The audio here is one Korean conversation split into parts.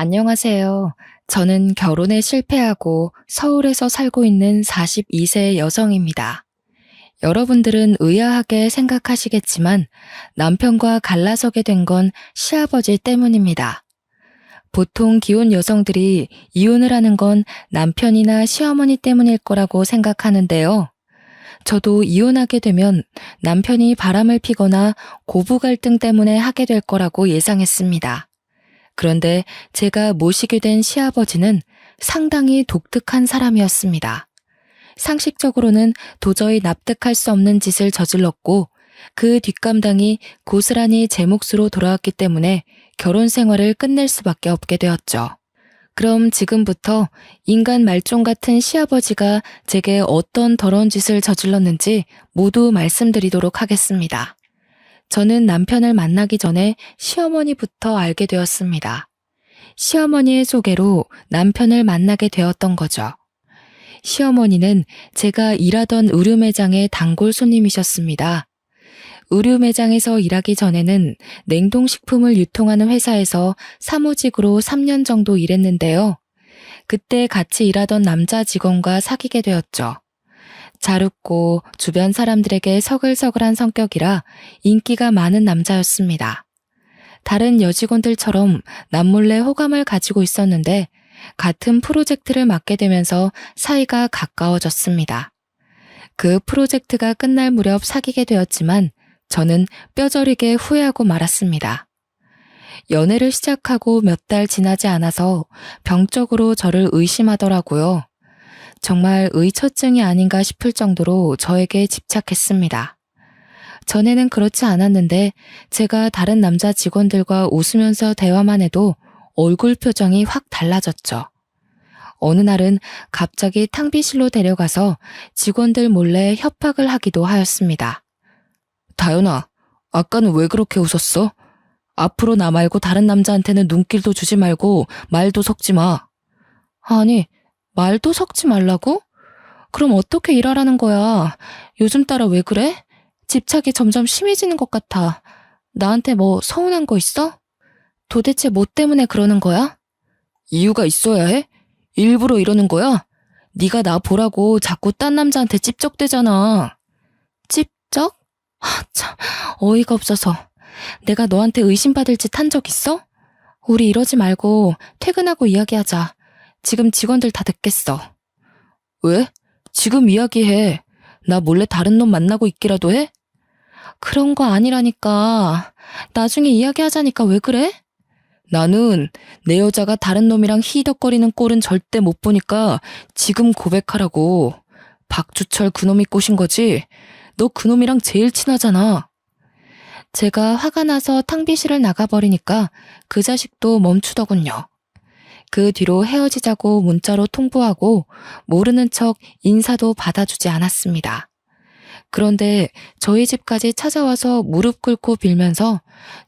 안녕하세요. 저는 결혼에 실패하고 서울에서 살고 있는 42세 여성입니다. 여러분들은 의아하게 생각하시겠지만 남편과 갈라서게 된 건 시아버지 때문입니다. 보통 기혼 여성들이 이혼을 하는 건 남편이나 시어머니 때문일 거라고 생각하는데요. 저도 이혼하게 되면 남편이 바람을 피거나 고부 갈등 때문에 하게 될 거라고 예상했습니다. 그런데 제가 모시게 된 시아버지는 상당히 독특한 사람이었습니다. 상식적으로는 도저히 납득할 수 없는 짓을 저질렀고 그 뒷감당이 고스란히 제 몫으로 돌아왔기 때문에 결혼 생활을 끝낼 수밖에 없게 되었죠. 그럼 지금부터 인간 말종 같은 시아버지가 제게 어떤 더러운 짓을 저질렀는지 모두 말씀드리도록 하겠습니다. 저는 남편을 만나기 전에 시어머니부터 알게 되었습니다. 시어머니의 소개로 남편을 만나게 되었던 거죠. 시어머니는 제가 일하던 의류 매장의 단골 손님이셨습니다. 의류 매장에서 일하기 전에는 냉동식품을 유통하는 회사에서 사무직으로 3년 정도 일했는데요. 그때 같이 일하던 남자 직원과 사귀게 되었죠. 잘 웃고 주변 사람들에게 서글서글한 성격이라 인기가 많은 남자였습니다. 다른 여직원들처럼 남몰래 호감을 가지고 있었는데 같은 프로젝트를 맡게 되면서 사이가 가까워졌습니다. 그 프로젝트가 끝날 무렵 사귀게 되었지만 저는 뼈저리게 후회하고 말았습니다. 연애를 시작하고 몇 달 지나지 않아서 병적으로 저를 의심하더라고요. 정말 의처증이 아닌가 싶을 정도로 저에게 집착했습니다. 전에는 그렇지 않았는데 제가 다른 남자 직원들과 웃으면서 대화만 해도 얼굴 표정이 확 달라졌죠. 어느 날은 갑자기 탕비실로 데려가서 직원들 몰래 협박을 하기도 하였습니다. 다연아, 아까는 왜 그렇게 웃었어? 앞으로 나 말고 다른 남자한테는 눈길도 주지 말고 말도 섞지 마. 아니, 말도 섞지 말라고? 그럼 어떻게 일하라는 거야? 요즘 따라 왜 그래? 집착이 점점 심해지는 것 같아. 나한테 뭐 서운한 거 있어? 도대체 뭐 때문에 그러는 거야? 이유가 있어야 해? 일부러 이러는 거야? 네가 나 보라고 자꾸 딴 남자한테 찝적대잖아. 찝적? 참, 어이가 없어서. 내가 너한테 의심받을 짓 한 적 있어? 우리 이러지 말고 퇴근하고 이야기하자. 지금 직원들 다 듣겠어. 왜? 지금 이야기해. 나 몰래 다른 놈 만나고 있기라도 해? 그런 거 아니라니까. 나중에 이야기하자니까 왜 그래? 나는 내 여자가 다른 놈이랑 히덕거리는 꼴은 절대 못 보니까 지금 고백하라고. 박주철 그놈이 꼬신 거지? 너 그놈이랑 제일 친하잖아. 제가 화가 나서 탕비실을 나가버리니까 그 자식도 멈추더군요. 그 뒤로 헤어지자고 문자로 통보하고 모르는 척 인사도 받아주지 않았습니다. 그런데 저희 집까지 찾아와서 무릎 꿇고 빌면서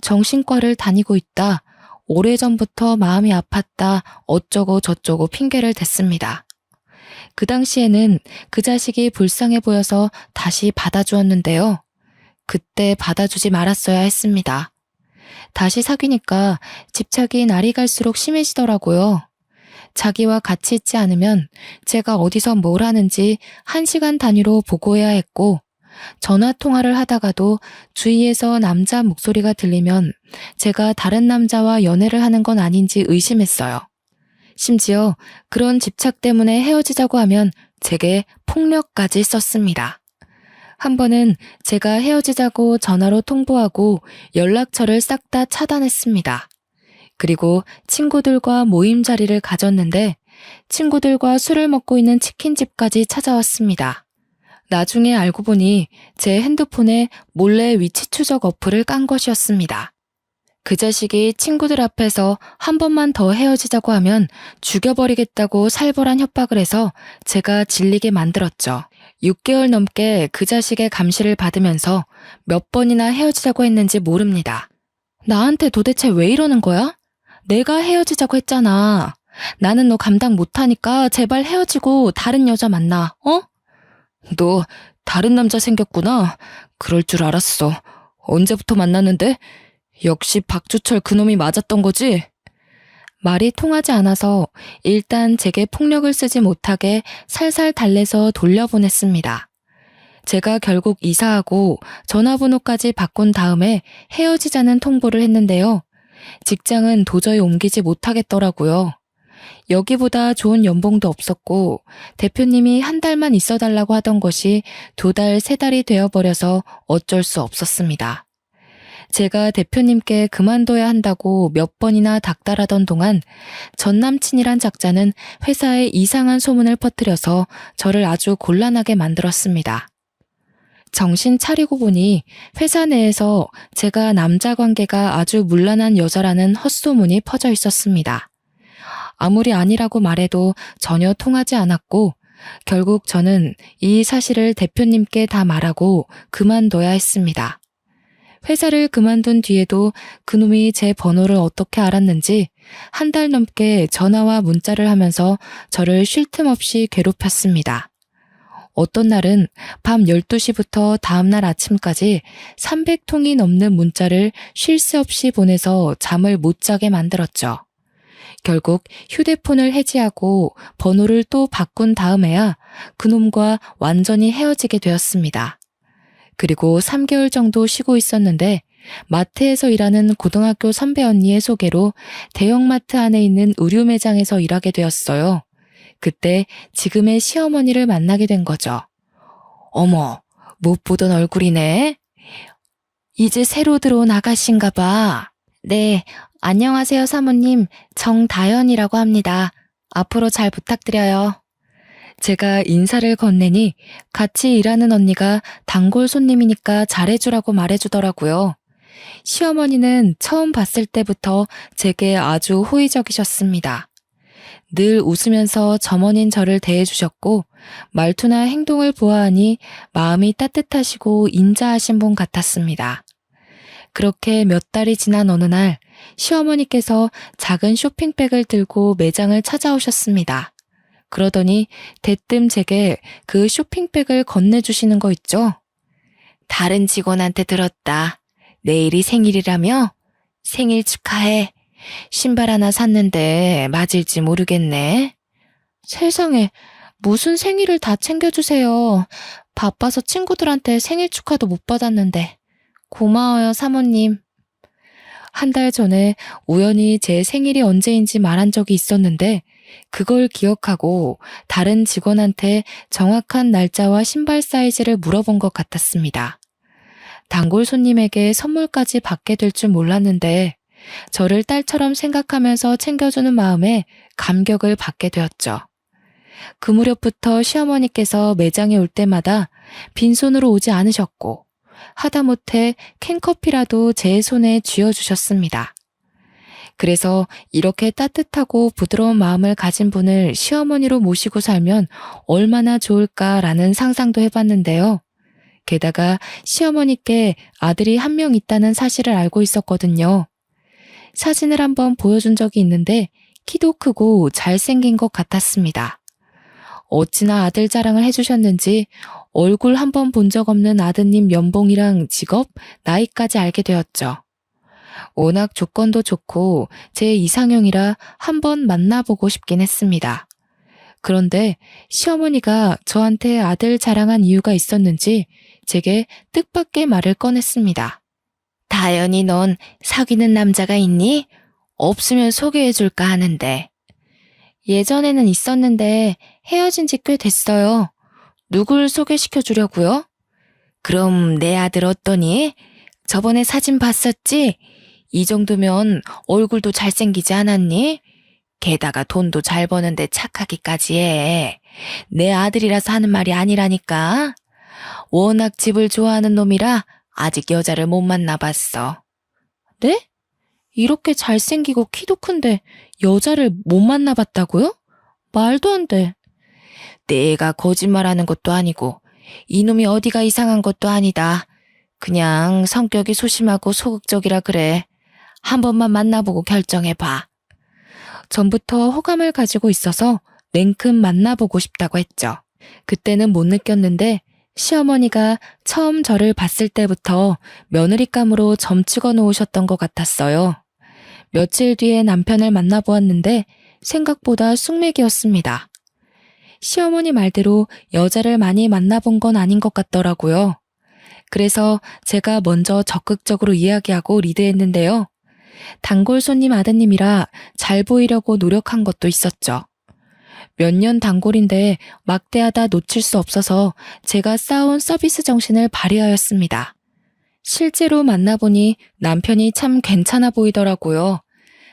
정신과를 다니고 있다, 오래전부터 마음이 아팠다, 어쩌고 저쩌고 핑계를 댔습니다. 그 당시에는 그 자식이 불쌍해 보여서 다시 받아주었는데요. 그때 받아주지 말았어야 했습니다. 다시 사귀니까 집착이 날이 갈수록 심해지더라고요. 자기와 같이 있지 않으면 제가 어디서 뭘 하는지 1시간 단위로 보고해야 했고, 전화 통화를 하다가도 주위에서 남자 목소리가 들리면 제가 다른 남자와 연애를 하는 건 아닌지 의심했어요. 심지어 그런 집착 때문에 헤어지자고 하면 제게 폭력까지 썼습니다. 한 번은 제가 헤어지자고 전화로 통보하고 연락처를 싹 다 차단했습니다. 그리고 친구들과 모임 자리를 가졌는데 친구들과 술을 먹고 있는 치킨집까지 찾아왔습니다. 나중에 알고 보니 제 핸드폰에 몰래 위치 추적 어플을 깐 것이었습니다. 그 자식이 친구들 앞에서 한 번만 더 헤어지자고 하면 죽여버리겠다고 살벌한 협박을 해서 제가 질리게 만들었죠. 6개월 넘게 그 자식의 감시를 받으면서 몇 번이나 헤어지자고 했는지 모릅니다. 나한테 도대체 왜 이러는 거야? 내가 헤어지자고 했잖아. 나는 너 감당 못하니까 제발 헤어지고 다른 여자 만나, 어? 너 다른 남자 생겼구나. 그럴 줄 알았어. 언제부터 만났는데? 역시 박주철 그놈이 맞았던 거지? 말이 통하지 않아서 일단 제게 폭력을 쓰지 못하게 살살 달래서 돌려보냈습니다. 제가 결국 이사하고 전화번호까지 바꾼 다음에 헤어지자는 통보를 했는데요. 직장은 도저히 옮기지 못하겠더라고요. 여기보다 좋은 연봉도 없었고 대표님이 한 달만 있어달라고 하던 것이 2달, 3달이 되어버려서 어쩔 수 없었습니다. 제가 대표님께 그만둬야 한다고 몇 번이나 닥달하던 동안 전 남친이란 작자는 회사에 이상한 소문을 퍼뜨려서 저를 아주 곤란하게 만들었습니다. 정신 차리고 보니 회사 내에서 제가 남자 관계가 아주 문란한 여자라는 헛소문이 퍼져 있었습니다. 아무리 아니라고 말해도 전혀 통하지 않았고 결국 저는 이 사실을 대표님께 다 말하고 그만둬야 했습니다. 회사를 그만둔 뒤에도 그놈이 제 번호를 어떻게 알았는지 1달 넘게 전화와 문자를 하면서 저를 쉴 틈 없이 괴롭혔습니다. 어떤 날은 밤 12시부터 다음날 아침까지 300통이 넘는 문자를 쉴 새 없이 보내서 잠을 못 자게 만들었죠. 결국 휴대폰을 해지하고 번호를 또 바꾼 다음에야 그놈과 완전히 헤어지게 되었습니다. 그리고 3개월 정도 쉬고 있었는데 마트에서 일하는 고등학교 선배 언니의 소개로 대형마트 안에 있는 의류 매장에서 일하게 되었어요. 그때 지금의 시어머니를 만나게 된 거죠. 어머, 못 보던 얼굴이네. 이제 새로 들어온 아가씨인가 봐. 네, 안녕하세요 사모님. 정다연이라고 합니다. 앞으로 잘 부탁드려요. 제가 인사를 건네니 같이 일하는 언니가 단골 손님이니까 잘해주라고 말해주더라고요. 시어머니는 처음 봤을 때부터 제게 아주 호의적이셨습니다. 늘 웃으면서 점원인 저를 대해주셨고 말투나 행동을 보아하니 마음이 따뜻하시고 인자하신 분 같았습니다. 그렇게 몇 달이 지난 어느 날 시어머니께서 작은 쇼핑백을 들고 매장을 찾아오셨습니다. 그러더니 대뜸 제게 그 쇼핑백을 건네주시는 거 있죠? 다른 직원한테 들었다. 내일이 생일이라며? 생일 축하해. 신발 하나 샀는데 맞을지 모르겠네. 세상에, 무슨 생일을 다 챙겨주세요. 바빠서 친구들한테 생일 축하도 못 받았는데. 고마워요, 사모님. 1달 전에 우연히 제 생일이 언제인지 말한 적이 있었는데 그걸 기억하고 다른 직원한테 정확한 날짜와 신발 사이즈를 물어본 것 같았습니다. 단골 손님에게 선물까지 받게 될 줄 몰랐는데 저를 딸처럼 생각하면서 챙겨주는 마음에 감격을 받게 되었죠. 그 무렵부터 시어머니께서 매장에 올 때마다 빈손으로 오지 않으셨고 하다못해 캔커피라도 제 손에 쥐어주셨습니다. 그래서 이렇게 따뜻하고 부드러운 마음을 가진 분을 시어머니로 모시고 살면 얼마나 좋을까라는 상상도 해봤는데요. 게다가 시어머니께 아들이 1명 있다는 사실을 알고 있었거든요. 사진을 한번 보여준 적이 있는데 키도 크고 잘생긴 것 같았습니다. 어찌나 아들 자랑을 해주셨는지 얼굴 한번 본 적 없는 아드님 연봉이랑 직업, 나이까지 알게 되었죠. 워낙 조건도 좋고 제 이상형이라 한번 만나보고 싶긴 했습니다. 그런데 시어머니가 저한테 아들 자랑한 이유가 있었는지 제게 뜻밖의 말을 꺼냈습니다. 다연이 넌 사귀는 남자가 있니? 없으면 소개해줄까 하는데. 예전에는 있었는데 헤어진 지 꽤 됐어요. 누굴 소개시켜주려고요? 그럼 내 아들 어떠니? 저번에 사진 봤었지? 이 정도면 얼굴도 잘생기지 않았니? 게다가 돈도 잘 버는데 착하기까지 해. 내 아들이라서 하는 말이 아니라니까. 워낙 집을 좋아하는 놈이라 아직 여자를 못 만나봤어. 네? 이렇게 잘생기고 키도 큰데 여자를 못 만나봤다고요? 말도 안 돼. 내가 거짓말하는 것도 아니고 이놈이 어디가 이상한 것도 아니다. 그냥 성격이 소심하고 소극적이라 그래. 한 번만 만나보고 결정해봐. 전부터 호감을 가지고 있어서 냉큼 만나보고 싶다고 했죠. 그때는 못 느꼈는데 시어머니가 처음 저를 봤을 때부터 며느리감으로 점 찍어 놓으셨던 것 같았어요. 며칠 뒤에 남편을 만나보았는데 생각보다 숙맥이었습니다. 시어머니 말대로 여자를 많이 만나본 건 아닌 것 같더라고요. 그래서 제가 먼저 적극적으로 이야기하고 리드했는데요. 단골 손님 아드님이라 잘 보이려고 노력한 것도 있었죠. 몇 년 단골인데 막대하다 놓칠 수 없어서 제가 쌓아온 서비스 정신을 발휘하였습니다. 실제로 만나보니 남편이 참 괜찮아 보이더라고요.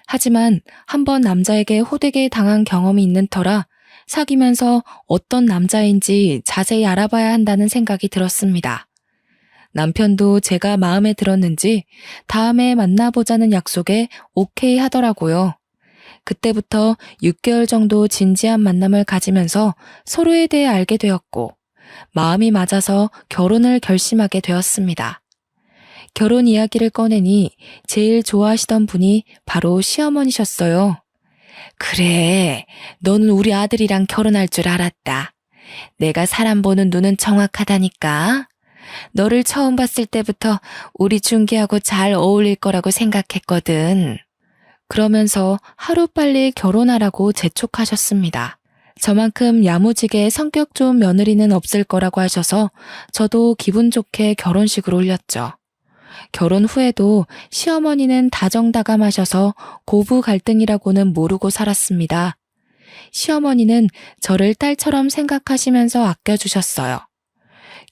하지만 한번 남자에게 호되게 당한 경험이 있는 터라 사귀면서 어떤 남자인지 자세히 알아봐야 한다는 생각이 들었습니다. 남편도 제가 마음에 들었는지 다음에 만나보자는 약속에 오케이 하더라고요. 그때부터 6개월 정도 진지한 만남을 가지면서 서로에 대해 알게 되었고 마음이 맞아서 결혼을 결심하게 되었습니다. 결혼 이야기를 꺼내니 제일 좋아하시던 분이 바로 시어머니셨어요. 그래, 너는 우리 아들이랑 결혼할 줄 알았다. 내가 사람 보는 눈은 정확하다니까. 너를 처음 봤을 때부터 우리 준기하고 잘 어울릴 거라고 생각했거든. 그러면서 하루빨리 결혼하라고 재촉하셨습니다. 저만큼 야무지게 성격 좋은 며느리는 없을 거라고 하셔서 저도 기분 좋게 결혼식을 올렸죠. 결혼 후에도 시어머니는 다정다감하셔서 고부 갈등이라고는 모르고 살았습니다. 시어머니는 저를 딸처럼 생각하시면서 아껴주셨어요.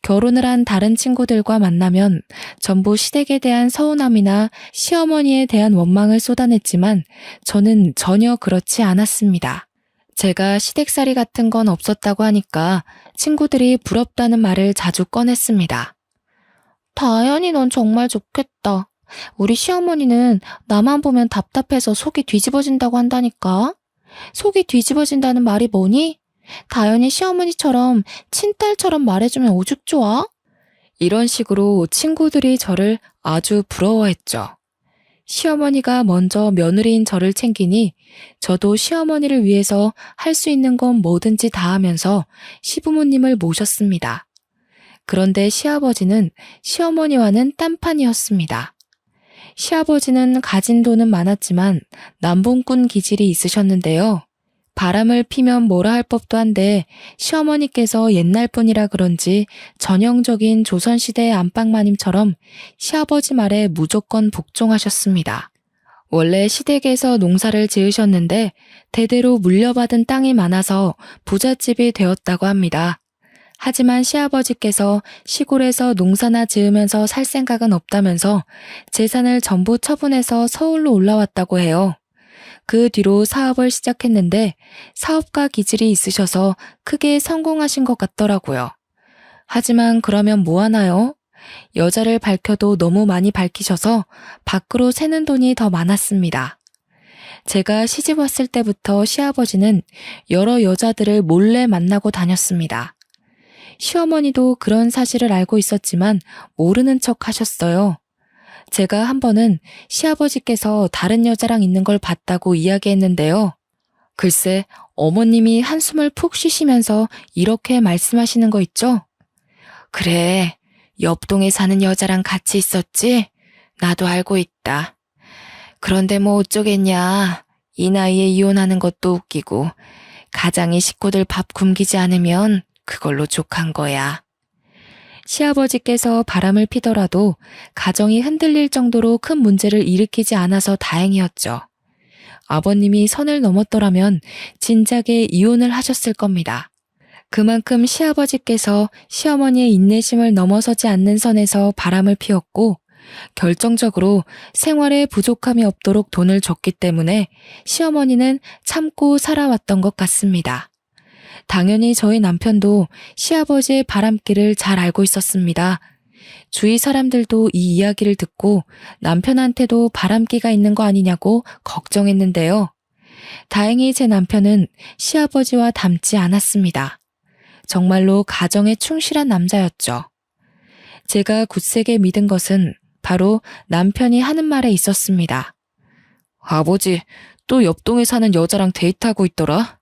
결혼을 한 다른 친구들과 만나면 전부 시댁에 대한 서운함이나 시어머니에 대한 원망을 쏟아냈지만 저는 전혀 그렇지 않았습니다. 제가 시댁살이 같은 건 없었다고 하니까 친구들이 부럽다는 말을 자주 꺼냈습니다. 다현이 넌 정말 좋겠다. 우리 시어머니는 나만 보면 답답해서 속이 뒤집어진다고 한다니까. 속이 뒤집어진다는 말이 뭐니? 다현이 시어머니처럼 친딸처럼 말해주면 오죽 좋아? 이런 식으로 친구들이 저를 아주 부러워했죠. 시어머니가 먼저 며느리인 저를 챙기니 저도 시어머니를 위해서 할 수 있는 건 뭐든지 다 하면서 시부모님을 모셨습니다. 그런데 시아버지는 시어머니와는 딴판이었습니다. 시아버지는 가진 돈은 많았지만 남봉꾼 기질이 있으셨는데요. 바람을 피면 뭐라 할 법도 한데 시어머니께서 옛날 분이라 그런지 전형적인 조선시대의 안방마님처럼 시아버지 말에 무조건 복종하셨습니다. 원래 시댁에서 농사를 지으셨는데 대대로 물려받은 땅이 많아서 부잣집이 되었다고 합니다. 하지만 시아버지께서 시골에서 농사나 지으면서 살 생각은 없다면서 재산을 전부 처분해서 서울로 올라왔다고 해요. 그 뒤로 사업을 시작했는데 사업가 기질이 있으셔서 크게 성공하신 것 같더라고요. 하지만 그러면 뭐 하나요? 여자를 밝혀도 너무 많이 밝히셔서 밖으로 새는 돈이 더 많았습니다. 제가 시집 왔을 때부터 시아버지는 여러 여자들을 몰래 만나고 다녔습니다. 시어머니도 그런 사실을 알고 있었지만 모르는 척 하셨어요. 제가 한 번은 시아버지께서 다른 여자랑 있는 걸 봤다고 이야기했는데요. 글쎄, 어머님이 한숨을 푹 쉬시면서 이렇게 말씀하시는 거 있죠? 그래, 옆동에 사는 여자랑 같이 있었지? 나도 알고 있다. 그런데 뭐 어쩌겠냐. 이 나이에 이혼하는 것도 웃기고 가장이 식구들 밥 굶기지 않으면 그걸로 족한 거야. 시아버지께서 바람을 피더라도 가정이 흔들릴 정도로 큰 문제를 일으키지 않아서 다행이었죠. 아버님이 선을 넘었더라면 진작에 이혼을 하셨을 겁니다. 그만큼 시아버지께서 시어머니의 인내심을 넘어서지 않는 선에서 바람을 피웠고 결정적으로 생활에 부족함이 없도록 돈을 줬기 때문에 시어머니는 참고 살아왔던 것 같습니다. 당연히 저희 남편도 시아버지의 바람길을 잘 알고 있었습니다. 주위 사람들도 이 이야기를 듣고 남편한테도 바람기가 있는 거 아니냐고 걱정했는데요. 다행히 제 남편은 시아버지와 닮지 않았습니다. 정말로 가정에 충실한 남자였죠. 제가 굳세게 믿은 것은 바로 남편이 하는 말에 있었습니다. 아버지, 또 옆동에 사는 여자랑 데이트하고 있더라?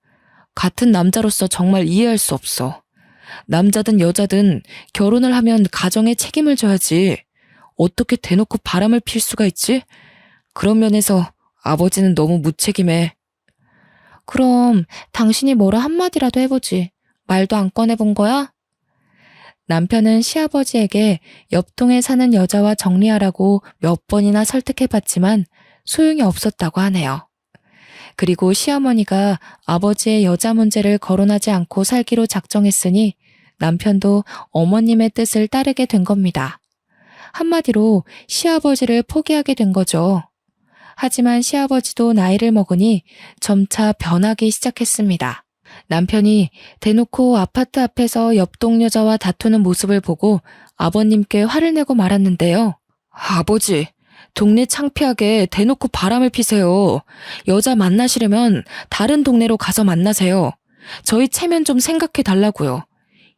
같은 남자로서 정말 이해할 수 없어. 남자든 여자든 결혼을 하면 가정에 책임을 져야지. 어떻게 대놓고 바람을 필 수가 있지? 그런 면에서 아버지는 너무 무책임해. 그럼 당신이 뭐라 한마디라도 해보지. 말도 안 꺼내본 거야? 남편은 시아버지에게 옆동에 사는 여자와 정리하라고 몇 번이나 설득해봤지만 소용이 없었다고 하네요. 그리고 시어머니가 아버지의 여자 문제를 거론하지 않고 살기로 작정했으니 남편도 어머님의 뜻을 따르게 된 겁니다. 한마디로 시아버지를 포기하게 된 거죠. 하지만 시아버지도 나이를 먹으니 점차 변하기 시작했습니다. 남편이 대놓고 아파트 앞에서 옆동 여자와 다투는 모습을 보고 아버님께 화를 내고 말았는데요. 아버지, 동네 창피하게 대놓고 바람을 피세요. 여자 만나시려면 다른 동네로 가서 만나세요. 저희 체면 좀 생각해 달라고요.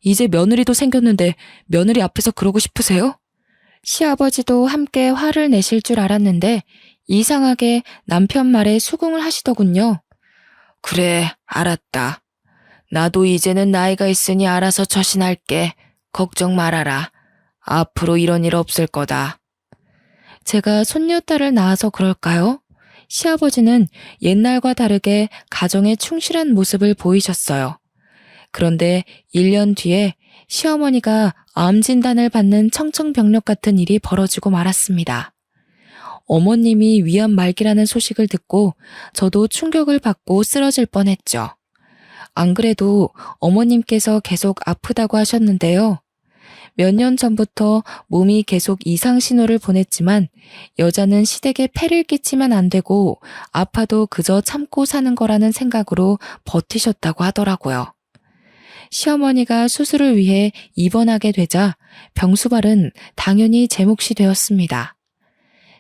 이제 며느리도 생겼는데 며느리 앞에서 그러고 싶으세요? 시아버지도 함께 화를 내실 줄 알았는데 이상하게 남편 말에 수긍을 하시더군요. 그래, 알았다. 나도 이제는 나이가 있으니 알아서 처신할게. 걱정 말아라. 앞으로 이런 일 없을 거다. 제가 손녀딸을 낳아서 그럴까요? 시아버지는 옛날과 다르게 가정에 충실한 모습을 보이셨어요. 그런데 1년 뒤에 시어머니가 암 진단을 받는 청천벽력 같은 일이 벌어지고 말았습니다. 어머님이 위암 말기라는 소식을 듣고 저도 충격을 받고 쓰러질 뻔했죠. 안 그래도 어머님께서 계속 아프다고 하셨는데요. 몇 년 전부터 몸이 계속 이상 신호를 보냈지만 여자는 시댁에 폐를 끼치면 안 되고 아파도 그저 참고 사는 거라는 생각으로 버티셨다고 하더라고요. 시어머니가 수술을 위해 입원하게 되자 병수발은 당연히 제 몫이 되었습니다.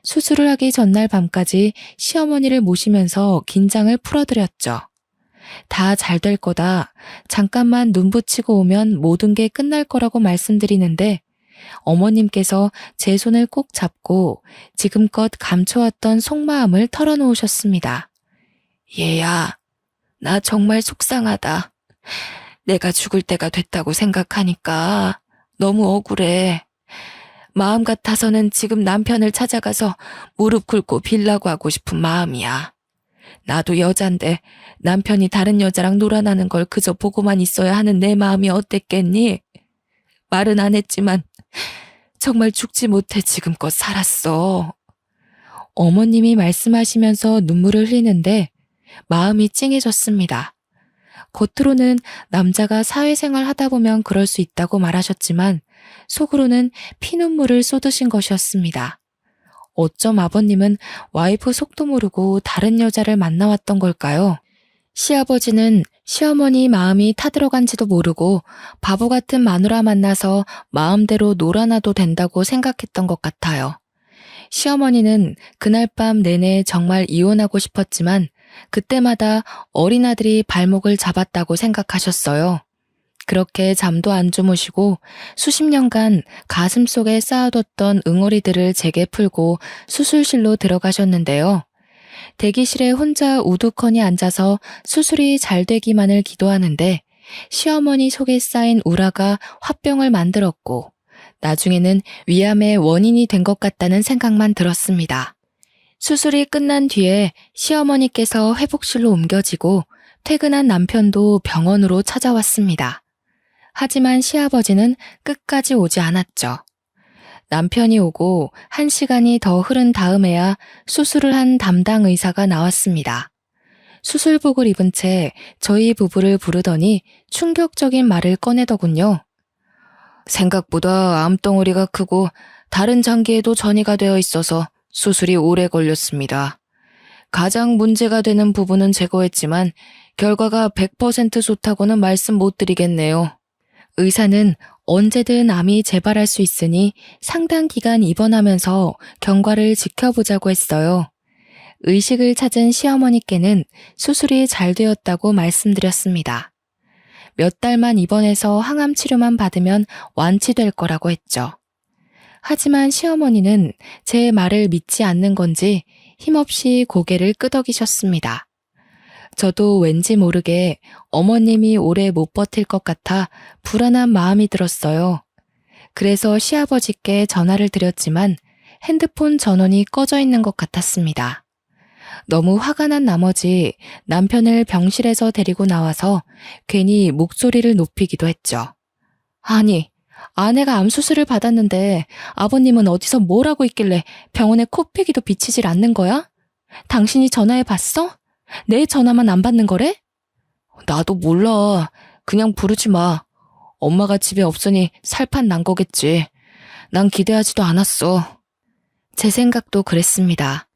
수술을 하기 전날 밤까지 시어머니를 모시면서 긴장을 풀어드렸죠. 다 잘 될 거다. 잠깐만 눈 붙이고 오면 모든 게 끝날 거라고 말씀드리는데 어머님께서 제 손을 꼭 잡고 지금껏 감춰왔던 속마음을 털어놓으셨습니다. 얘야, 나 정말 속상하다. 내가 죽을 때가 됐다고 생각하니까 너무 억울해. 마음 같아서는 지금 남편을 찾아가서 무릎 꿇고 빌라고 하고 싶은 마음이야. 나도 여잔데 남편이 다른 여자랑 놀아나는 걸 그저 보고만 있어야 하는 내 마음이 어땠겠니? 말은 안 했지만 정말 죽지 못해 지금껏 살았어. 어머님이 말씀하시면서 눈물을 흘리는데 마음이 찡해졌습니다. 겉으로는 남자가 사회생활 하다 보면 그럴 수 있다고 말하셨지만 속으로는 피눈물을 쏟으신 것이었습니다. 어쩜 아버님은 와이프 속도 모르고 다른 여자를 만나왔던 걸까요? 시아버지는 시어머니 마음이 타들어간지도 모르고 바보 같은 마누라 만나서 마음대로 놀아나도 된다고 생각했던 것 같아요. 시어머니는 그날 밤 내내 정말 이혼하고 싶었지만 그때마다 어린아들이 발목을 잡았다고 생각하셨어요. 그렇게 잠도 안 주무시고 수십 년간 가슴속에 쌓아뒀던 응어리들을 제게 풀고 수술실로 들어가셨는데요. 대기실에 혼자 우두커니 앉아서 수술이 잘 되기만을 기도하는데 시어머니 속에 쌓인 우라가 화병을 만들었고 나중에는 위암의 원인이 된 것 같다는 생각만 들었습니다. 수술이 끝난 뒤에 시어머니께서 회복실로 옮겨지고 퇴근한 남편도 병원으로 찾아왔습니다. 하지만 시아버지는 끝까지 오지 않았죠. 남편이 오고 1시간이 더 흐른 다음에야 수술을 한 담당 의사가 나왔습니다. 수술복을 입은 채 저희 부부를 부르더니 충격적인 말을 꺼내더군요. 생각보다 암덩어리가 크고 다른 장기에도 전이가 되어 있어서 수술이 오래 걸렸습니다. 가장 문제가 되는 부분은 제거했지만 결과가 100% 좋다고는 말씀 못 드리겠네요. 의사는 언제든 암이 재발할 수 있으니 상당 기간 입원하면서 경과를 지켜보자고 했어요. 의식을 찾은 시어머니께는 수술이 잘 되었다고 말씀드렸습니다. 몇 달만 입원해서 항암 치료만 받으면 완치될 거라고 했죠. 하지만 시어머니는 제 말을 믿지 않는 건지 힘없이 고개를 끄덕이셨습니다. 저도 왠지 모르게 어머님이 오래 못 버틸 것 같아 불안한 마음이 들었어요. 그래서 시아버지께 전화를 드렸지만 핸드폰 전원이 꺼져 있는 것 같았습니다. 너무 화가 난 나머지 남편을 병실에서 데리고 나와서 괜히 목소리를 높이기도 했죠. 아니, 아내가 암 수술을 받았는데 아버님은 어디서 뭘 하고 있길래 병원에 코피기도 비치질 않는 거야? 당신이 전화해 봤어? 내 전화만 안 받는 거래? 나도 몰라. 그냥 부르지 마. 엄마가 집에 없으니 살판 난 거겠지. 난 기대하지도 않았어. 제 생각도 그랬습니다.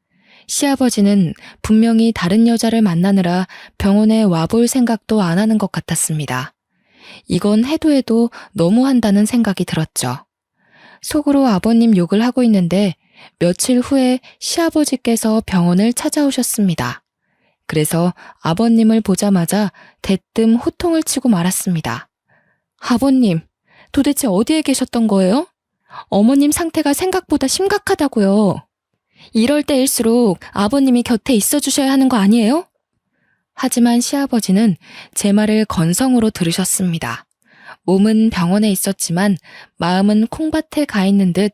시아버지는 분명히 다른 여자를 만나느라 병원에 와볼 생각도 안 하는 것 같았습니다. 이건 해도 너무한다는 생각이 들었죠. 속으로 아버님 욕을 하고 있는데 며칠 후에 시아버지께서 병원을 찾아오셨습니다. 그래서 아버님을 보자마자 대뜸 호통을 치고 말았습니다. 아버님, 도대체 어디에 계셨던 거예요? 어머님 상태가 생각보다 심각하다고요. 이럴 때일수록 아버님이 곁에 있어 주셔야 하는 거 아니에요? 하지만 시아버지는 제 말을 건성으로 들으셨습니다. 몸은 병원에 있었지만 마음은 콩밭에 가 있는 듯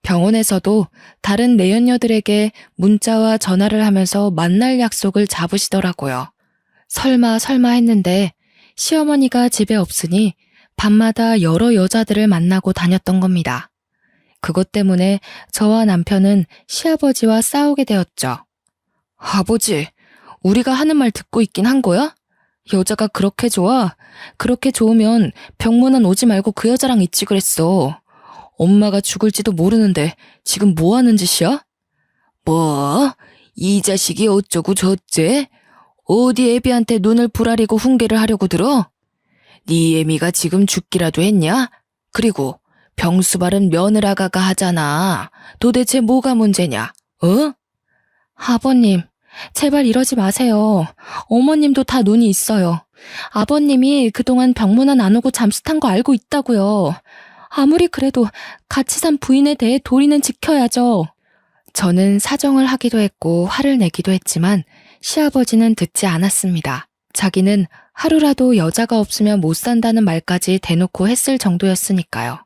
병원에서도 다른 내연녀들에게 문자와 전화를 하면서 만날 약속을 잡으시더라고요. 설마 했는데 시어머니가 집에 없으니 밤마다 여러 여자들을 만나고 다녔던 겁니다. 그것 때문에 저와 남편은 시아버지와 싸우게 되었죠. 아버지, 우리가 하는 말 듣고 있긴 한 거야? 여자가 그렇게 좋아? 그렇게 좋으면 병문안 오지 말고 그 여자랑 있지 그랬어. 엄마가 죽을지도 모르는데 지금 뭐 하는 짓이야? 뭐? 이 자식이 어쩌고 저쩌? 어디 애비한테 눈을 부라리고 훈계를 하려고 들어? 네 애미가 지금 죽기라도 했냐? 그리고 병수발은 며느라가가 하잖아. 도대체 뭐가 문제냐? 어? 아버님, 제발 이러지 마세요. 어머님도 다 눈이 있어요. 아버님이 그동안 병문안 안 오고 잠수탄 거 알고 있다고요. 아무리 그래도 같이 산 부인에 대해 도리는 지켜야죠. 저는 사정을 하기도 했고 화를 내기도 했지만 시아버지는 듣지 않았습니다. 자기는 하루라도 여자가 없으면 못 산다는 말까지 대놓고 했을 정도였으니까요.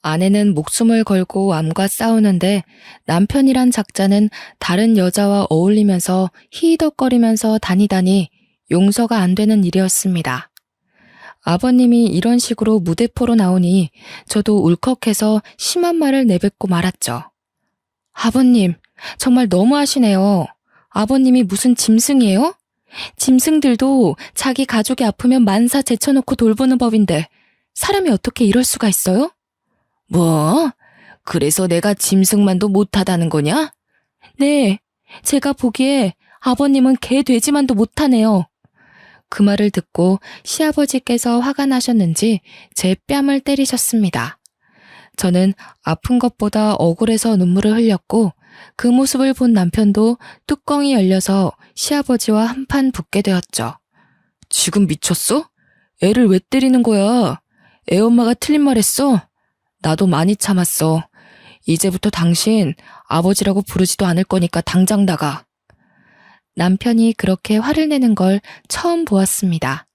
아내는 목숨을 걸고 암과 싸우는데 남편이란 작자는 다른 여자와 어울리면서 히히덕거리면서 다니다니 용서가 안 되는 일이었습니다. 아버님이 이런 식으로 무대포로 나오니 저도 울컥해서 심한 말을 내뱉고 말았죠. 아버님, 정말 너무하시네요. 아버님이 무슨 짐승이에요? 짐승들도 자기 가족이 아프면 만사 제쳐놓고 돌보는 법인데 사람이 어떻게 이럴 수가 있어요? 뭐? 그래서 내가 짐승만도 못하다는 거냐? 네, 제가 보기에 아버님은 개 돼지만도 못하네요. 그 말을 듣고 시아버지께서 화가 나셨는지 제 뺨을 때리셨습니다. 저는 아픈 것보다 억울해서 눈물을 흘렸고 그 모습을 본 남편도 뚜껑이 열려서 시아버지와 한판 붙게 되었죠. 지금 미쳤어? 애를 왜 때리는 거야? 애 엄마가 틀린 말 했어? 나도 많이 참았어. 이제부터 당신 아버지라고 부르지도 않을 거니까 당장 나가. 남편이 그렇게 화를 내는 걸 처음 보았습니다.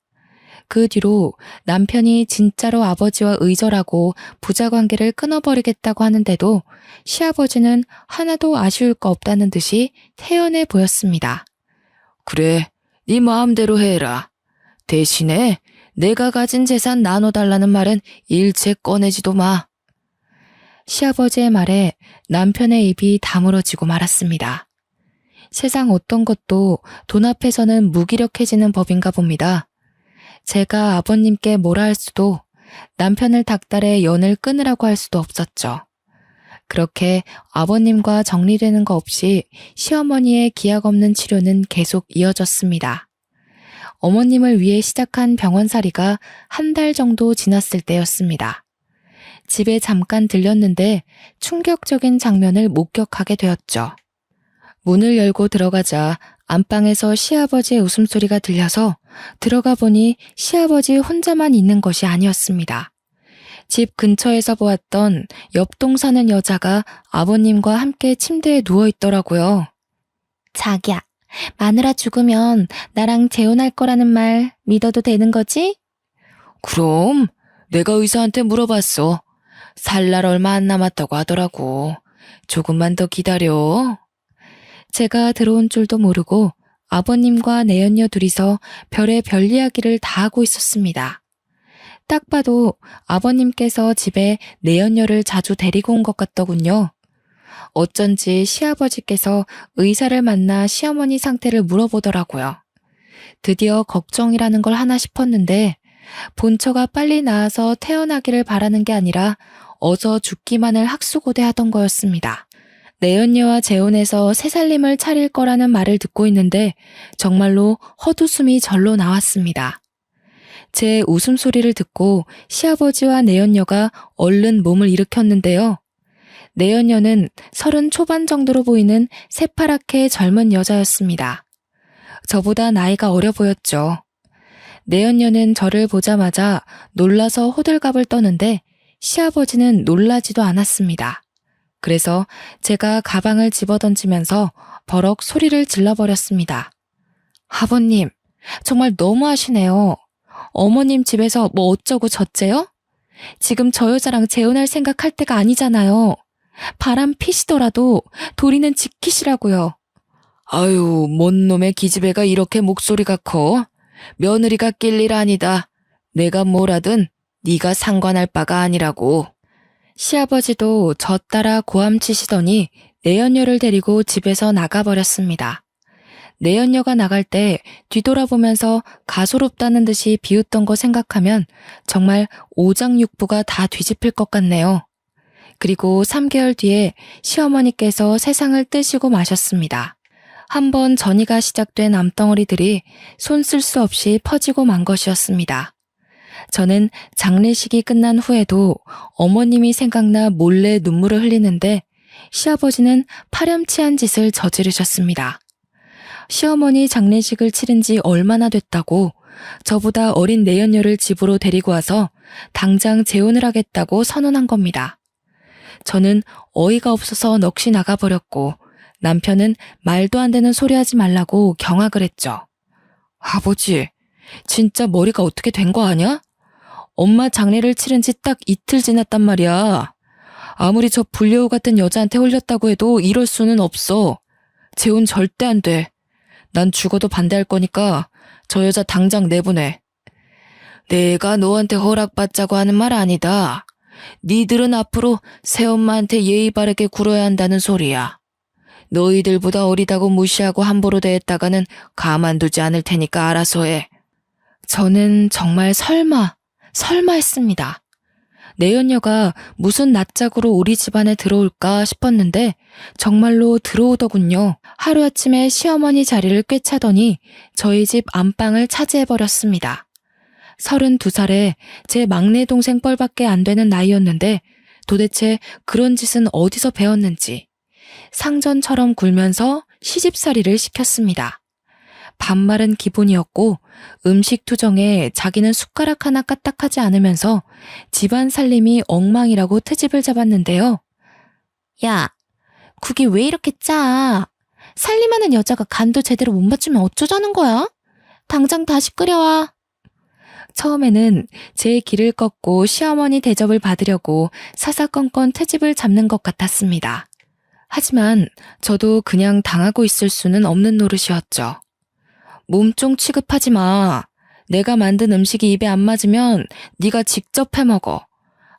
그 뒤로 남편이 진짜로 아버지와 의절하고 부자관계를 끊어버리겠다고 하는데도 시아버지는 하나도 아쉬울 거 없다는 듯이 태연해 보였습니다. 그래, 네 마음대로 해라. 대신에 내가 가진 재산 나눠달라는 말은 일체 꺼내지도 마. 시아버지의 말에 남편의 입이 다물어지고 말았습니다. 세상 어떤 것도 돈 앞에서는 무기력해지는 법인가 봅니다. 제가 아버님께 뭐라 할 수도 남편을 닥달해 연을 끊으라고 할 수도 없었죠. 그렇게 아버님과 정리되는 거 없이 시어머니의 기약 없는 치료는 계속 이어졌습니다. 어머님을 위해 시작한 병원살이가 한 달 정도 지났을 때였습니다. 집에 잠깐 들렸는데 충격적인 장면을 목격하게 되었죠. 문을 열고 들어가자 안방에서 시아버지의 웃음소리가 들려서 들어가 보니 시아버지 혼자만 있는 것이 아니었습니다. 집 근처에서 보았던 옆동 사는 여자가 아버님과 함께 침대에 누워있더라고요. 자기야, 마누라 죽으면 나랑 재혼할 거라는 말 믿어도 되는 거지? 그럼 내가 의사한테 물어봤어. 살 날 얼마 안 남았다고 하더라고. 조금만 더 기다려. 제가 들어온 줄도 모르고 아버님과 내연녀 둘이서 별의별 이야기를 다 하고 있었습니다. 딱 봐도 아버님께서 집에 내연녀를 자주 데리고 온 것 같더군요. 어쩐지 시아버지께서 의사를 만나 시어머니 상태를 물어보더라고요. 드디어 걱정이라는 걸 하나 싶었는데 본처가 빨리 나아서 태어나기를 바라는 게 아니라 어서 죽기만을 학수고대하던 거였습니다. 내연녀와 재혼해서 새살림을 차릴 거라는 말을 듣고 있는데 정말로 헛웃음이 절로 나왔습니다. 제 웃음소리를 듣고 시아버지와 내연녀가 얼른 몸을 일으켰는데요. 내연녀는 30 초반 정도로 보이는 새파랗게 젊은 여자였습니다. 저보다 나이가 어려 보였죠. 내연녀는 저를 보자마자 놀라서 호들갑을 떠는데 시아버지는 놀라지도 않았습니다. 그래서 제가 가방을 집어던지면서 버럭 소리를 질러버렸습니다. 아버님, 정말 너무하시네요. 어머님 집에서 뭐 어쩌고 저째요? 지금 저 여자랑 재혼할 생각할 때가 아니잖아요. 바람 피시더라도 도리는 지키시라고요. 아유, 뭔 놈의 기집애가 이렇게 목소리가 커? 며느리가 낄 일 아니다. 내가 뭘 하든 네가 상관할 바가 아니라고. 시아버지도 저 따라 고함치시더니 내연녀를 데리고 집에서 나가버렸습니다. 내연녀가 나갈 때 뒤돌아보면서 가소롭다는 듯이 비웃던 거 생각하면 정말 오장육부가 다 뒤집힐 것 같네요. 그리고 3개월 뒤에 시어머니께서 세상을 뜨시고 마셨습니다. 한번 전이가 시작된 암덩어리들이 손 쓸 수 없이 퍼지고 만 것이었습니다. 저는 장례식이 끝난 후에도 어머님이 생각나 몰래 눈물을 흘리는데 시아버지는 파렴치한 짓을 저지르셨습니다. 시어머니 장례식을 치른 지 얼마나 됐다고 저보다 어린 내연녀를 집으로 데리고 와서 당장 재혼을 하겠다고 선언한 겁니다. 저는 어이가 없어서 넋이 나가버렸고 남편은 말도 안 되는 소리 하지 말라고 경악을 했죠. 아버지, 진짜 머리가 어떻게 된 거 아냐? 엄마 장례를 치른 지 딱 이틀 지났단 말이야. 아무리 저 불려우 같은 여자한테 홀렸다고 해도 이럴 수는 없어. 재혼 절대 안 돼. 난 죽어도 반대할 거니까 저 여자 당장 내보내. 내가 너한테 허락받자고 하는 말 아니다. 니들은 앞으로 새엄마한테 예의 바르게 굴어야 한다는 소리야. 너희들보다 어리다고 무시하고 함부로 대했다가는 가만두지 않을 테니까 알아서 해. 저는 정말 설마 했습니다. 내연녀가 무슨 낯짝으로 우리 집안에 들어올까 싶었는데 정말로 들어오더군요. 하루아침에 시어머니 자리를 꿰차더니 저희 집 안방을 차지해버렸습니다. 32살에 제 막내 동생 뻘밖에 안 되는 나이였는데 도대체 그런 짓은 어디서 배웠는지 상전처럼 굴면서 시집살이를 시켰습니다. 반말은 기본이었고 음식 투정에 자기는 숟가락 하나 까딱하지 않으면서 집안 살림이 엉망이라고 트집을 잡았는데요. 야, 국이 왜 이렇게 짜? 살림하는 여자가 간도 제대로 못 맞추면 어쩌자는 거야? 당장 다시 끓여와. 처음에는 제 길을 꺾고 시어머니 대접을 받으려고 사사건건 트집을 잡는 것 같았습니다. 하지만 저도 그냥 당하고 있을 수는 없는 노릇이었죠. 몸종 취급하지 마. 내가 만든 음식이 입에 안 맞으면 네가 직접 해먹어.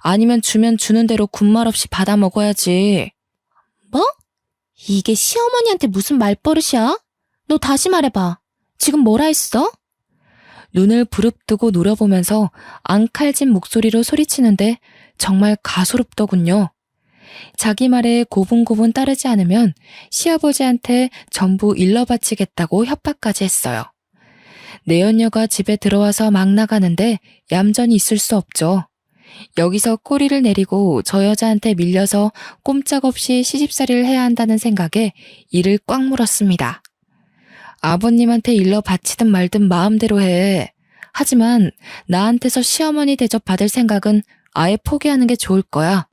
아니면 주면 주는 대로 군말 없이 받아 먹어야지. 뭐? 이게 시어머니한테 무슨 말버릇이야? 너 다시 말해봐. 지금 뭐라 했어? 눈을 부릅뜨고 노려보면서 앙칼진 목소리로 소리치는데 정말 가소롭더군요. 자기 말에 고분고분 따르지 않으면 시아버지한테 전부 일러바치겠다고 협박까지 했어요. 내연녀가 집에 들어와서 막 나가는데 얌전히 있을 수 없죠. 여기서 꼬리를 내리고 저 여자한테 밀려서 꼼짝없이 시집살이를 해야 한다는 생각에 이를 꽉 물었습니다. 아버님한테 일러 바치든 말든 마음대로 해. 하지만 나한테서 시어머니 대접 받을 생각은 아예 포기하는 게 좋을 거야.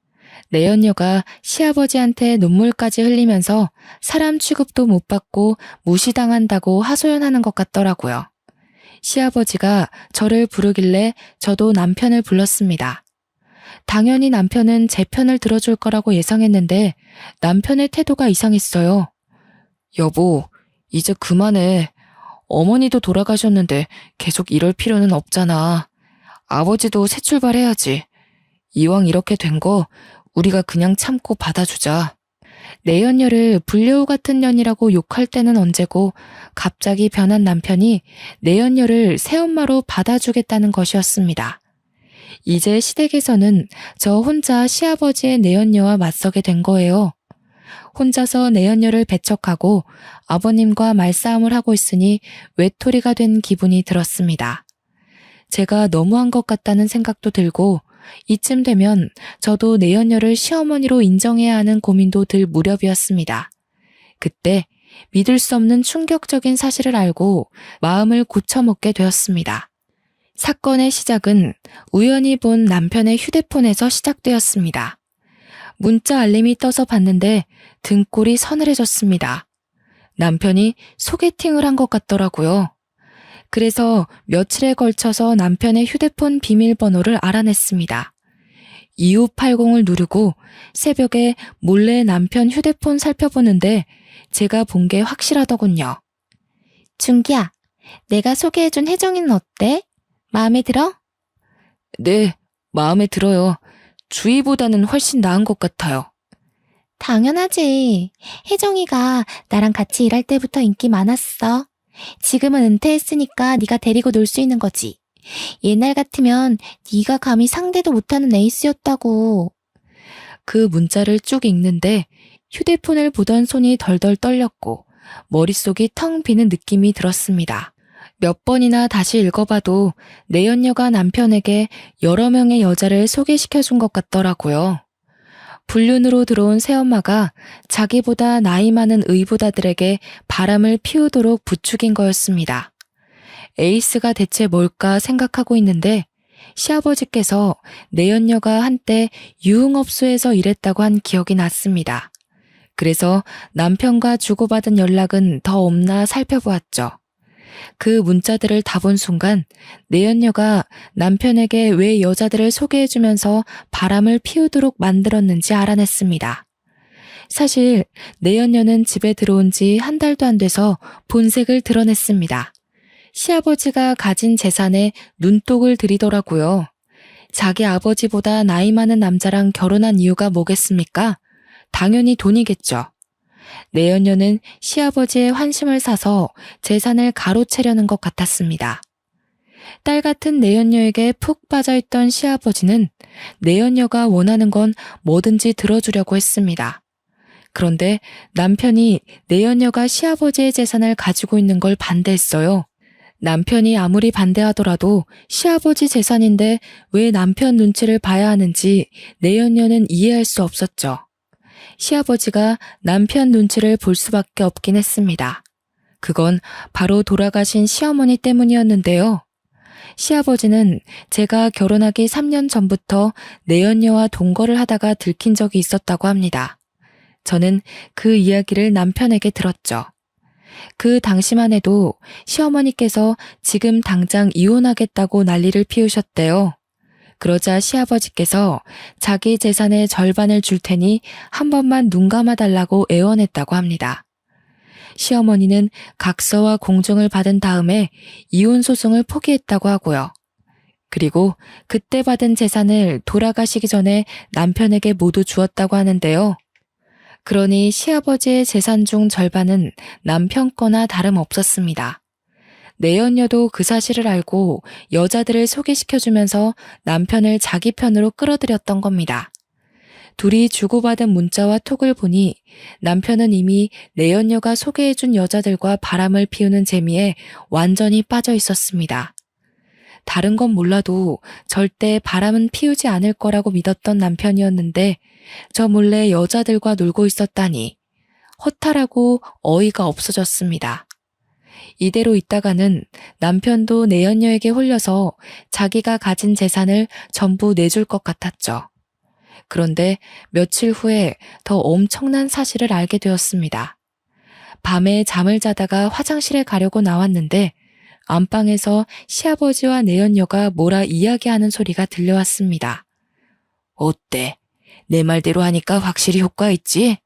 내연녀가 시아버지한테 눈물까지 흘리면서 사람 취급도 못 받고 무시당한다고 하소연하는 것 같더라고요. 시아버지가 저를 부르길래 저도 남편을 불렀습니다. 당연히 남편은 제 편을 들어줄 거라고 예상했는데 남편의 태도가 이상했어요. 여보, 이제 그만해. 어머니도 돌아가셨는데 계속 이럴 필요는 없잖아. 아버지도 새 출발해야지. 이왕 이렇게 된 거 우리가 그냥 참고 받아주자. 내연녀를 불려우 같은 년이라고 욕할 때는 언제고 갑자기 변한 남편이 내연녀를 새엄마로 받아주겠다는 것이었습니다. 이제 시댁에서는 저 혼자 시아버지의 내연녀와 맞서게 된 거예요. 혼자서 내연녀를 배척하고 아버님과 말싸움을 하고 있으니 외톨이가 된 기분이 들었습니다. 제가 너무한 것 같다는 생각도 들고 이쯤 되면 저도 내연녀를 시어머니로 인정해야 하는 고민도 들 무렵이었습니다. 그때 믿을 수 없는 충격적인 사실을 알고 마음을 고쳐먹게 되었습니다. 사건의 시작은 우연히 본 남편의 휴대폰에서 시작되었습니다. 문자 알림이 떠서 봤는데 등골이 서늘해졌습니다. 남편이 소개팅을 한 것 같더라고요. 그래서 며칠에 걸쳐서 남편의 휴대폰 비밀번호를 알아냈습니다. 2580을 누르고 새벽에 몰래 남편 휴대폰 살펴보는데 제가 본 게 확실하더군요. 준기야, 내가 소개해준 혜정이는 어때? 마음에 들어? 네, 마음에 들어요. 주희보다는 훨씬 나은 것 같아요. 당연하지. 혜정이가 나랑 같이 일할 때부터 인기 많았어. 지금은 은퇴했으니까 네가 데리고 놀 수 있는 거지. 옛날 같으면 네가 감히 상대도 못하는 에이스였다고. 그 문자를 쭉 읽는데 휴대폰을 보던 손이 덜덜 떨렸고 머릿속이 텅 비는 느낌이 들었습니다. 몇 번이나 다시 읽어봐도 내연녀가 남편에게 여러 명의 여자를 소개시켜준 것 같더라고요. 불륜으로 들어온 새엄마가 자기보다 나이 많은 의붓아들에게 바람을 피우도록 부추긴 거였습니다. 에이스가 대체 뭘까 생각하고 있는데 시아버지께서 내연녀가 한때 유흥업소에서 일했다고 한 기억이 났습니다. 그래서 남편과 주고받은 연락은 더 없나 살펴보았죠. 그 문자들을 다 본 순간 내연녀가 남편에게 왜 여자들을 소개해주면서 바람을 피우도록 만들었는지 알아냈습니다. 사실 내연녀는 집에 들어온 지 한 달도 안 돼서 본색을 드러냈습니다. 시아버지가 가진 재산에 눈독을 들이더라고요. 자기 아버지보다 나이 많은 남자랑 결혼한 이유가 뭐겠습니까? 당연히 돈이겠죠. 내연녀는 시아버지의 환심을 사서 재산을 가로채려는 것 같았습니다. 딸 같은 내연녀에게 푹 빠져있던 시아버지는 내연녀가 원하는 건 뭐든지 들어주려고 했습니다. 그런데 남편이 내연녀가 시아버지의 재산을 가지고 있는 걸 반대했어요. 남편이 아무리 반대하더라도 시아버지 재산인데 왜 남편 눈치를 봐야 하는지 내연녀는 이해할 수 없었죠. 시아버지가 남편 눈치를 볼 수밖에 없긴 했습니다. 그건 바로 돌아가신 시어머니 때문이었는데요. 시아버지는 제가 결혼하기 3년 전부터 내연녀와 동거를 하다가 들킨 적이 있었다고 합니다. 저는 그 이야기를 남편에게 들었죠. 그 당시만 해도 시어머니께서 지금 당장 이혼하겠다고 난리를 피우셨대요. 그러자 시아버지께서 자기 재산의 절반을 줄 테니 한 번만 눈 감아달라고 애원했다고 합니다. 시어머니는 각서와 공증을 받은 다음에 이혼 소송을 포기했다고 하고요. 그리고 그때 받은 재산을 돌아가시기 전에 남편에게 모두 주었다고 하는데요. 그러니 시아버지의 재산 중 절반은 남편 거나 다름없었습니다. 내연녀도 그 사실을 알고 여자들을 소개시켜주면서 남편을 자기 편으로 끌어들였던 겁니다. 둘이 주고받은 문자와 톡을 보니 남편은 이미 내연녀가 소개해준 여자들과 바람을 피우는 재미에 완전히 빠져 있었습니다. 다른 건 몰라도 절대 바람은 피우지 않을 거라고 믿었던 남편이었는데 저 몰래 여자들과 놀고 있었다니 허탈하고 어이가 없어졌습니다. 이대로 있다가는 남편도 내연녀에게 홀려서 자기가 가진 재산을 전부 내줄 것 같았죠. 그런데 며칠 후에 더 엄청난 사실을 알게 되었습니다. 밤에 잠을 자다가 화장실에 가려고 나왔는데 안방에서 시아버지와 내연녀가 뭐라 이야기하는 소리가 들려왔습니다. 어때? 내 말대로 하니까 확실히 효과 있지?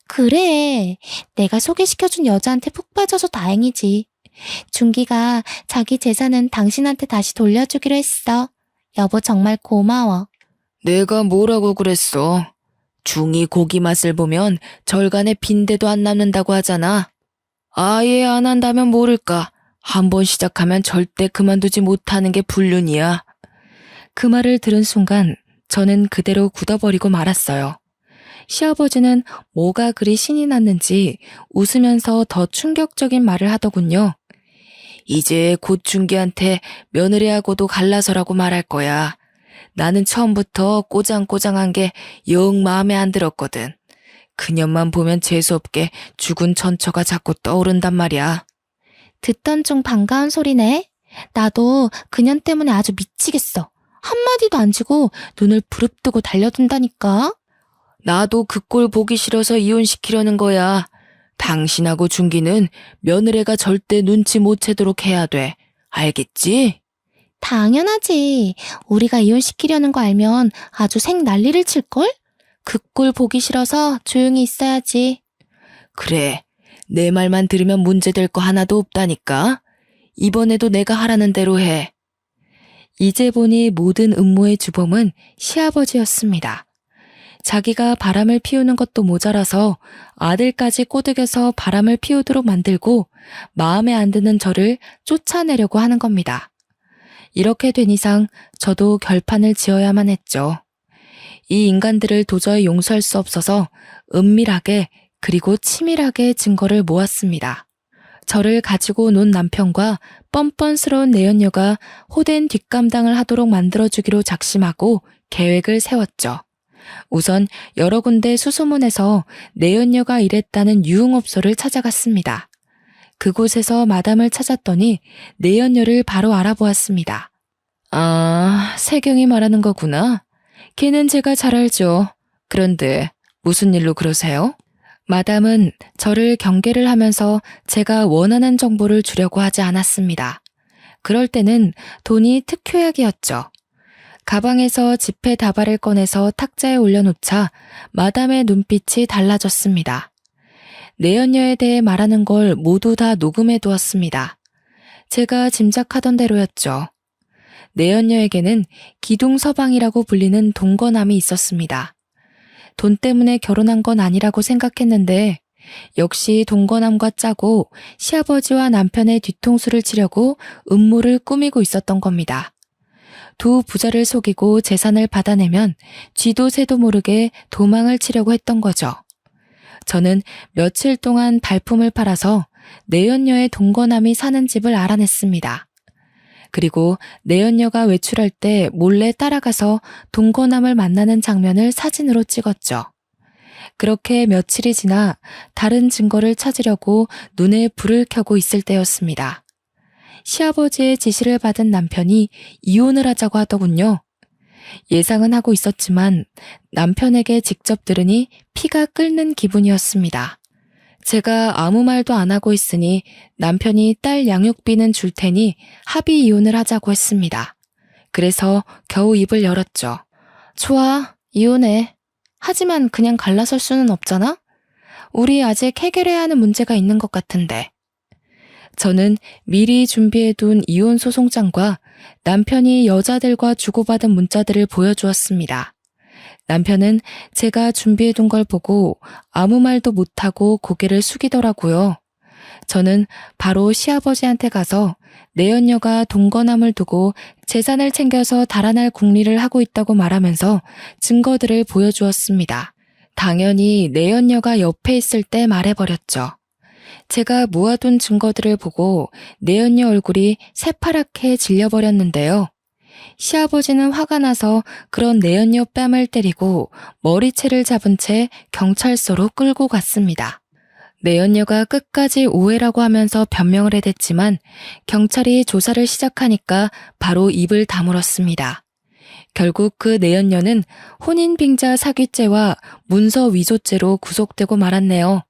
그래. 내가 소개시켜준 여자한테 푹 빠져서 다행이지. 준기가 자기 재산은 당신한테 다시 돌려주기로 했어. 여보 정말 고마워. 내가 뭐라고 그랬어? 중이 고기 맛을 보면 절간에 빈대도 안 남는다고 하잖아. 아예 안 한다면 모를까. 한 번 시작하면 절대 그만두지 못하는 게 불륜이야. 그 말을 들은 순간 저는 그대로 굳어버리고 말았어요. 시아버지는 뭐가 그리 신이 났는지 웃으면서 더 충격적인 말을 하더군요. 이제 곧 준기한테 며느리하고도 갈라서라고 말할 거야. 나는 처음부터 꼬장꼬장한 게 영 마음에 안 들었거든. 그년만 보면 재수없게 죽은 천처가 자꾸 떠오른단 말이야. 듣던 중 반가운 소리네. 나도 그년 때문에 아주 미치겠어. 한마디도 안 지고 눈을 부릅뜨고 달려든다니까. 나도 그 꼴 보기 싫어서 이혼시키려는 거야. 당신하고 준기는 며느리가 절대 눈치 못 채도록 해야 돼. 알겠지? 당연하지. 우리가 이혼시키려는 거 알면 아주 생 난리를 칠걸? 그 꼴 보기 싫어서 조용히 있어야지. 그래. 내 말만 들으면 문제될 거 하나도 없다니까. 이번에도 내가 하라는 대로 해. 이제 보니 모든 음모의 주범은 시아버지였습니다. 자기가 바람을 피우는 것도 모자라서 아들까지 꼬드겨서 바람을 피우도록 만들고 마음에 안 드는 저를 쫓아내려고 하는 겁니다. 이렇게 된 이상 저도 결판을 지어야만 했죠. 이 인간들을 도저히 용서할 수 없어서 은밀하게 그리고 치밀하게 증거를 모았습니다. 저를 가지고 논 남편과 뻔뻔스러운 내연녀가 호된 뒷감당을 하도록 만들어주기로 작심하고 계획을 세웠죠. 우선 여러 군데 수소문해서 내연녀가 일했다는 유흥업소를 찾아갔습니다. 그곳에서 마담을 찾았더니 내연녀를 바로 알아보았습니다. 아, 세경이 말하는 거구나. 걔는 제가 잘 알죠. 그런데 무슨 일로 그러세요? 마담은 저를 경계를 하면서 제가 원하는 정보를 주려고 하지 않았습니다. 그럴 때는 돈이 특효약이었죠. 가방에서 지폐 다발을 꺼내서 탁자에 올려놓자 마담의 눈빛이 달라졌습니다. 내연녀에 대해 말하는 걸 모두 다 녹음해 두었습니다. 제가 짐작하던 대로였죠. 내연녀에게는 기둥서방이라고 불리는 동거남이 있었습니다. 돈 때문에 결혼한 건 아니라고 생각했는데 역시 동거남과 짜고 시아버지와 남편의 뒤통수를 치려고 음모를 꾸미고 있었던 겁니다. 두 부자를 속이고 재산을 받아내면 쥐도 새도 모르게 도망을 치려고 했던 거죠. 저는 며칠 동안 발품을 팔아서 내연녀의 동거남이 사는 집을 알아냈습니다. 그리고 내연녀가 외출할 때 몰래 따라가서 동거남을 만나는 장면을 사진으로 찍었죠. 그렇게 며칠이 지나 다른 증거를 찾으려고 눈에 불을 켜고 있을 때였습니다. 시아버지의 지시를 받은 남편이 이혼을 하자고 하더군요. 예상은 하고 있었지만 남편에게 직접 들으니 피가 끓는 기분이었습니다. 제가 아무 말도 안 하고 있으니 남편이 딸 양육비는 줄 테니 합의 이혼을 하자고 했습니다. 그래서 겨우 입을 열었죠. 좋아, 이혼해. 하지만 그냥 갈라설 수는 없잖아? 우리 아직 해결해야 하는 문제가 있는 것 같은데. 저는 미리 준비해둔 이혼 소송장과 남편이 여자들과 주고받은 문자들을 보여주었습니다. 남편은 제가 준비해둔 걸 보고 아무 말도 못하고 고개를 숙이더라고요. 저는 바로 시아버지한테 가서 내연녀가 동거남을 두고 재산을 챙겨서 달아날 궁리를 하고 있다고 말하면서 증거들을 보여주었습니다. 당연히 내연녀가 옆에 있을 때 말해버렸죠. 제가 모아둔 증거들을 보고 내연녀 얼굴이 새파랗게 질려버렸는데요. 시아버지는 화가 나서 그런 내연녀 뺨을 때리고 머리채를 잡은 채 경찰서로 끌고 갔습니다. 내연녀가 끝까지 오해라고 하면서 변명을 해댔지만 경찰이 조사를 시작하니까 바로 입을 다물었습니다. 결국 그 내연녀는 혼인빙자 사기죄와 문서 위조죄로 구속되고 말았네요.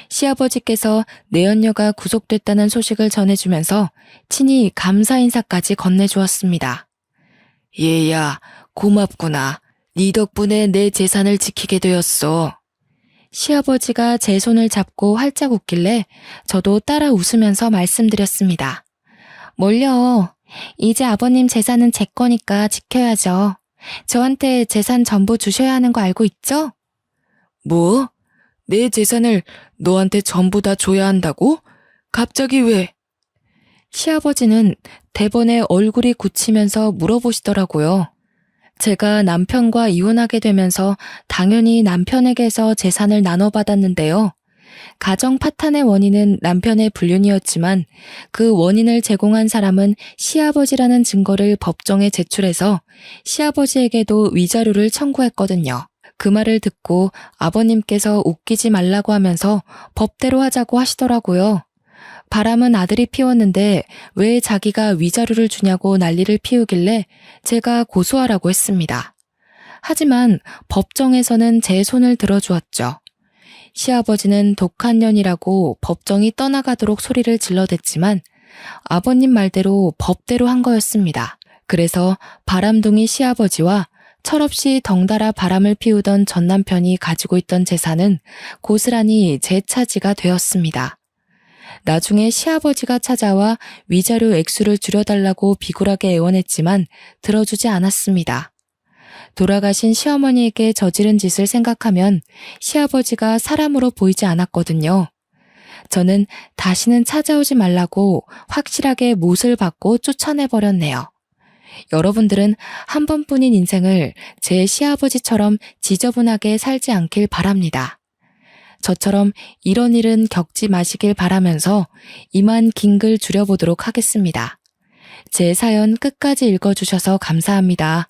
시아버지께서 내연녀가 구속됐다는 소식을 전해주면서 친히 감사 인사까지 건네주었습니다. 얘야, 고맙구나. 네 덕분에 내 재산을 지키게 되었어. 시아버지가 제 손을 잡고 활짝 웃길래 저도 따라 웃으면서 말씀드렸습니다. 뭘요? 이제 아버님 재산은 제 거니까 지켜야죠. 저한테 재산 전부 주셔야 하는 거 알고 있죠? 뭐? 내 재산을 너한테 전부 다 줘야 한다고? 갑자기 왜? 시아버지는 대번에 얼굴이 굳히면서 물어보시더라고요. 제가 남편과 이혼하게 되면서 당연히 남편에게서 재산을 나눠받았는데요. 가정 파탄의 원인은 남편의 불륜이었지만 그 원인을 제공한 사람은 시아버지라는 증거를 법정에 제출해서 시아버지에게도 위자료를 청구했거든요. 그 말을 듣고 아버님께서 웃기지 말라고 하면서 법대로 하자고 하시더라고요. 바람은 아들이 피웠는데 왜 자기가 위자료를 주냐고 난리를 피우길래 제가 고소하라고 했습니다. 하지만 법정에서는 제 손을 들어주었죠. 시아버지는 독한 년이라고 법정이 떠나가도록 소리를 질러댔지만 아버님 말대로 법대로 한 거였습니다. 그래서 바람둥이 시아버지와 철없이 덩달아 바람을 피우던 전 남편이 가지고 있던 재산은 고스란히 제 차지가 되었습니다. 나중에 시아버지가 찾아와 위자료 액수를 줄여달라고 비굴하게 애원했지만 들어주지 않았습니다. 돌아가신 시어머니에게 저지른 짓을 생각하면 시아버지가 사람으로 보이지 않았거든요. 저는 다시는 찾아오지 말라고 확실하게 못을 받고 쫓아내버렸네요. 여러분들은 한 번뿐인 인생을 제 시아버지처럼 지저분하게 살지 않길 바랍니다. 저처럼 이런 일은 겪지 마시길 바라면서 이만 긴 글 줄여보도록 하겠습니다. 제 사연 끝까지 읽어주셔서 감사합니다.